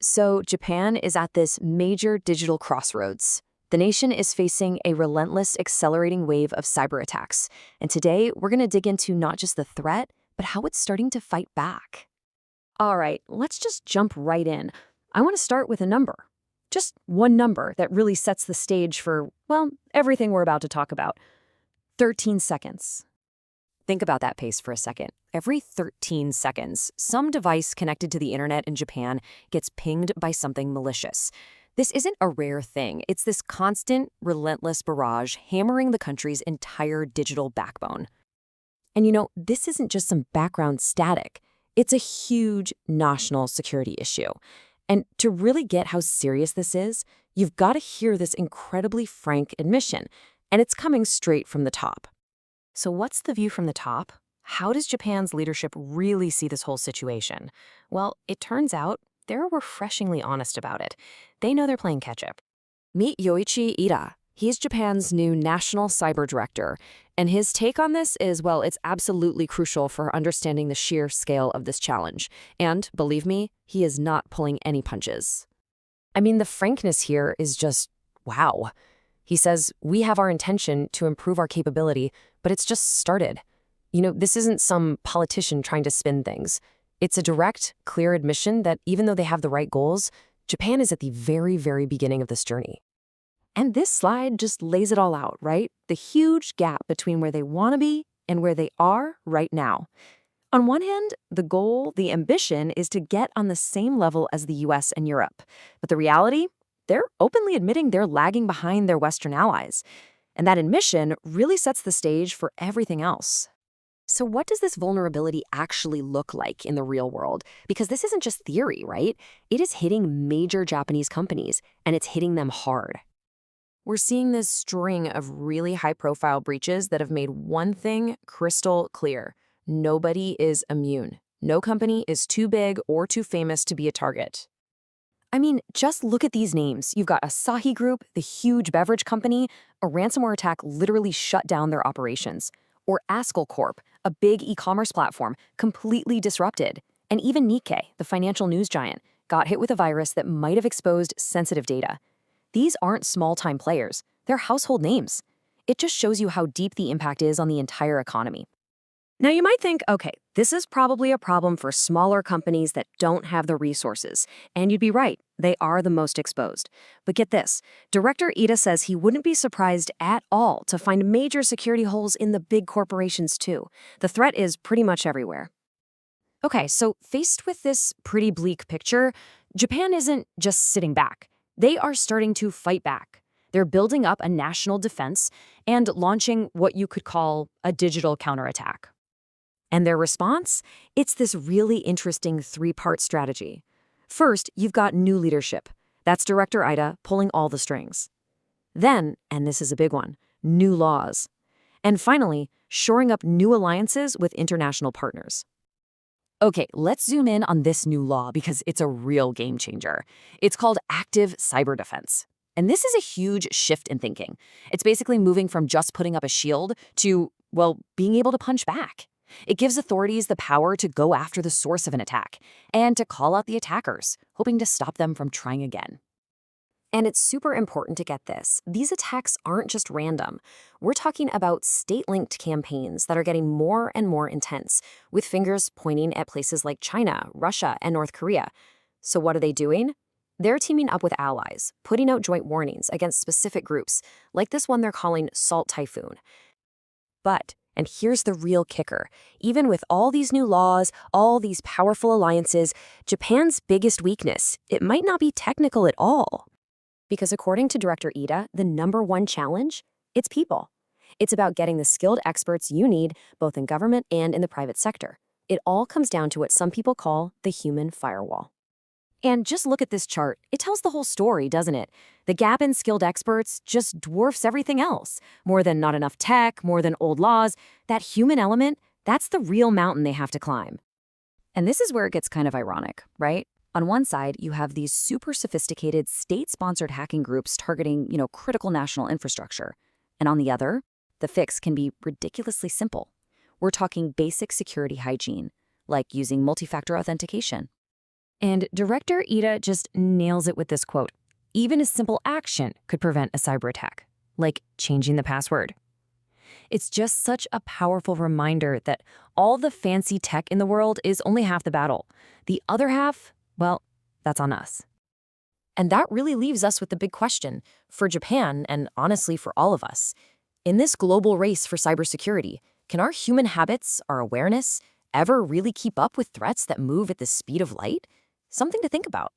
So Japan is at this major digital crossroads. The nation is facing a relentless, accelerating wave of cyber attacks. And today, we're going to dig into not just the threat, but how it's starting to fight back. All right, let's just jump right in. I want to start with a number. Just one number that really sets the stage for, well, everything we're about to talk about. 13 seconds. Think about that pace for a second. Every 13 seconds, some device connected to the internet in Japan gets pinged by something malicious. This isn't a rare thing. It's this constant, relentless barrage hammering the country's entire digital backbone. And this isn't just some background static. It's a huge national security issue. And to really get how serious this is, you've got to hear this incredibly frank admission, and it's coming straight from the top. So what's the view from the top? How does Japan's leadership really see this whole situation? Well, it turns out they're refreshingly honest about it. They know they're playing catch-up. Meet Yoichi Iida. He's Japan's new National Cyber Director, and his take on this is, well, it's absolutely crucial for understanding the sheer scale of this challenge. And, believe me, he is not pulling any punches. I mean, the frankness here is just, wow. He says, we have our intention to improve our capability, but it's just started. This isn't some politician trying to spin things. It's a direct, clear admission that even though they have the right goals, Japan is at the very, very beginning of this journey. And this slide just lays it all out, right? The huge gap between where they want to be and where they are right now. On one hand, the goal, the ambition, is to get on the same level as the US and Europe. But the reality? They're openly admitting they're lagging behind their Western allies. And that admission really sets the stage for everything else. So what does this vulnerability actually look like in the real world? Because this isn't just theory, right? It is hitting major Japanese companies, and it's hitting them hard. We're seeing this string of really high-profile breaches that have made one thing crystal clear. Nobody is immune. No company is too big or too famous to be a target. I mean, just look at these names. You've got Asahi Group, the huge beverage company. A ransomware attack literally shut down their operations. Or Askell Corp, a big e-commerce platform, completely disrupted. And even Nikkei, the financial news giant, got hit with a virus that might have exposed sensitive data. These aren't small-time players. They're household names. It just shows you how deep the impact is on the entire economy. Now, you might think, okay, this is probably a problem for smaller companies that don't have the resources. And you'd be right. They are the most exposed. But get this. Director Iida says he wouldn't be surprised at all to find major security holes in the big corporations, too. The threat is pretty much everywhere. Okay, so faced with this pretty bleak picture, Japan isn't just sitting back. They are starting to fight back. They're building up a national defense and launching what you could call a digital counterattack. And their response? It's this really interesting three-part strategy. First, you've got new leadership. That's Director Iida pulling all the strings. Then, and this is a big one, new laws. And finally, shoring up new alliances with international partners. Okay, let's zoom in on this new law because it's a real game changer. It's called active cyber defense. And this is a huge shift in thinking. It's basically moving from just putting up a shield to, well, being able to punch back. It gives authorities the power to go after the source of an attack and to call out the attackers, hoping to stop them from trying again. And it's super important to get this. These attacks aren't just random. We're talking about state-linked campaigns that are getting more and more intense, with fingers pointing at places like China, Russia, and North Korea. So what are they doing? They're teaming up with allies, putting out joint warnings against specific groups, like this one they're calling Salt Typhoon. But, and here's the real kicker, even with all these new laws, all these powerful alliances, Japan's biggest weakness, it might not be technical at all. Because according to Director Iida, the #1 challenge, it's people. It's about getting the skilled experts you need, both in government and in the private sector. It all comes down to what some people call the human firewall. And just look at this chart. It tells the whole story, doesn't it? The gap in skilled experts just dwarfs everything else. More than not enough tech, more than old laws. That human element, that's the real mountain they have to climb. And this is where it gets kind of ironic, right? On one side, you have these super sophisticated state-sponsored hacking groups targeting, critical national infrastructure. And on the other, the fix can be ridiculously simple. We're talking basic security hygiene, like using multi-factor authentication. And Director Iida just nails it with this quote: "Even a simple action could prevent a cyber attack, like changing the password." It's just such a powerful reminder that all the fancy tech in the world is only half the battle. The other half, well, that's on us. And that really leaves us with the big question for Japan, and honestly for all of us. In this global race for cybersecurity, can our human habits, our awareness, ever really keep up with threats that move at the speed of light? Something to think about.